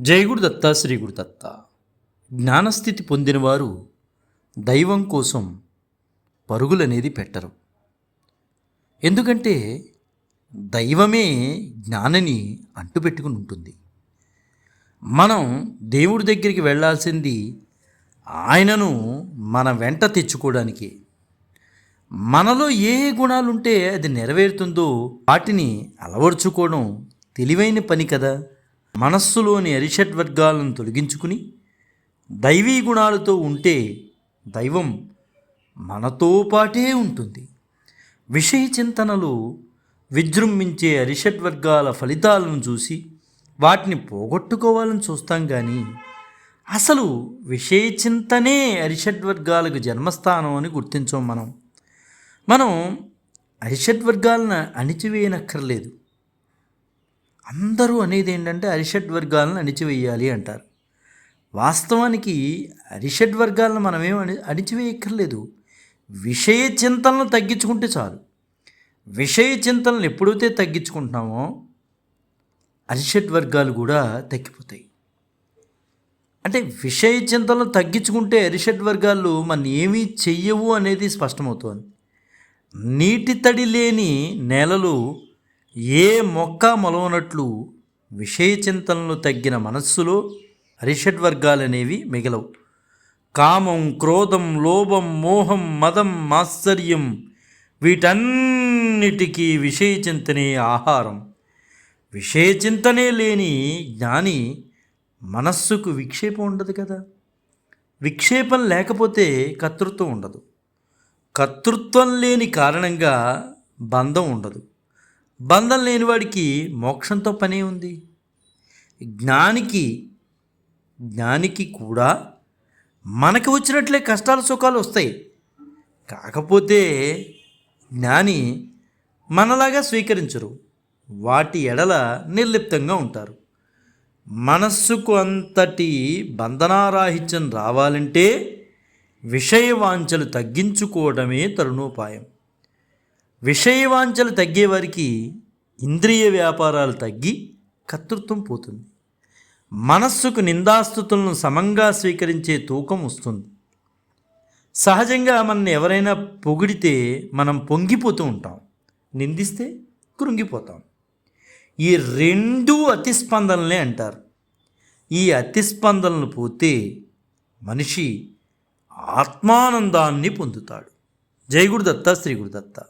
జై గురుదత్త శ్రీ గురుదత్త. జ్ఞానస్థితి పొందినవారు దైవం కోసం పరుగులనేది పెట్టరు. ఎందుకంటే దైవమే జ్ఞానిని అంటుపెట్టుకుని ఉంటుంది. మనం దేవుడి దగ్గరికి వెళ్ళాల్సింది ఆయనను మన వెంట తెచ్చుకోవడానికి. మనలో ఏ గుణాలుంటే అది నెరవేరుతుందో వాటిని అలవర్చుకోవడం తెలివైన పని కదా. మనస్సులోని అరిషడ్ వర్గాలను తొలగించుకుని దైవీ గుణాలతో ఉంటే దైవం మనతో పాటే ఉంటుంది. విషయ చింతనలు విజృంభించే అరిషడ్ వర్గాల ఫలితాలను చూసి వాటిని పోగొట్టుకోవాలని చూస్తాం. కానీ అసలు విషయ చింతనే అరిషడ్ వర్గాలకు జన్మస్థానం అని గుర్తించాం. మనం అరిషడ్ వర్గాలను అణిచివేయనక్కర్లేదు. అందరూ అనేది ఏంటంటే అరిషడ్ వర్గాలను అణిచివేయాలి అంటారు. వాస్తవానికి అరిషడ్ వర్గాలను మనమేం అణిచివేయక్కర్లేదు. విషయ చింతనలు తగ్గించుకుంటే చాలు. విషయ చింతనలు ఎప్పుడైతే తగ్గించుకుంటున్నామో అరిషడ్ వర్గాలు కూడా తగ్గిపోతాయి. అంటే విషయ చింతనలు తగ్గించుకుంటే అరిషడ్ వర్గాలు మన ఏమీ చెయ్యవు అనేది స్పష్టమవుతోంది. నీటి తడి లేని నేలలు ఏ మొక్క మొలవనట్లు విషయ చింతనలు తగ్గిన మనస్సులో అరిషడ్ వర్గాలనేవి మిగలవు. కామం, క్రోధం, లోభం, మోహం, మదం, మాత్సర్యం వీటన్నిటికీ విషయ చింతనే ఆహారం. విషయ చింతనే లేని జ్ఞాని మనస్సుకు విక్షేపం ఉండదు కదా. విక్షేపం లేకపోతే కర్తృత్వం ఉండదు. కర్తృత్వం లేని కారణంగా బంధం ఉండదు. బంధం లేనివాడికి మోక్షంతో పనే ఉంది. జ్ఞానికి కూడా మనకు వచ్చినట్లే కష్టాలు సుఖాలు వస్తాయి. కాకపోతే జ్ఞాని మనలాగా స్వీకరించరు. వాటి ఎడల నిర్లిప్తంగా ఉంటారు. మనస్సుకు అంతటి బంధనారాహిత్యం రావాలంటే విషయవాంఛలు తగ్గించుకోవడమే తరుణోపాయం. విషయవాంఛలు తగ్గేవారికి ఇంద్రియ వ్యాపారాలు తగ్గి కర్తృత్వం పోతుంది. మనస్సుకు నిందాస్తుతులను సమంగా స్వీకరించే తూకం వస్తుంది. సహజంగా మనల్ని ఎవరైనా పొగిడితే మనం పొంగిపోతూ ఉంటాం, నిందిస్తే కృంగిపోతాం. ఈ రెండు అతిస్పందనలే అంటారు. ఈ అతిస్పందనలు పోతే మనిషి ఆత్మానందాన్ని పొందుతాడు. జై గురుదత్త శ్రీ గురుదత్త.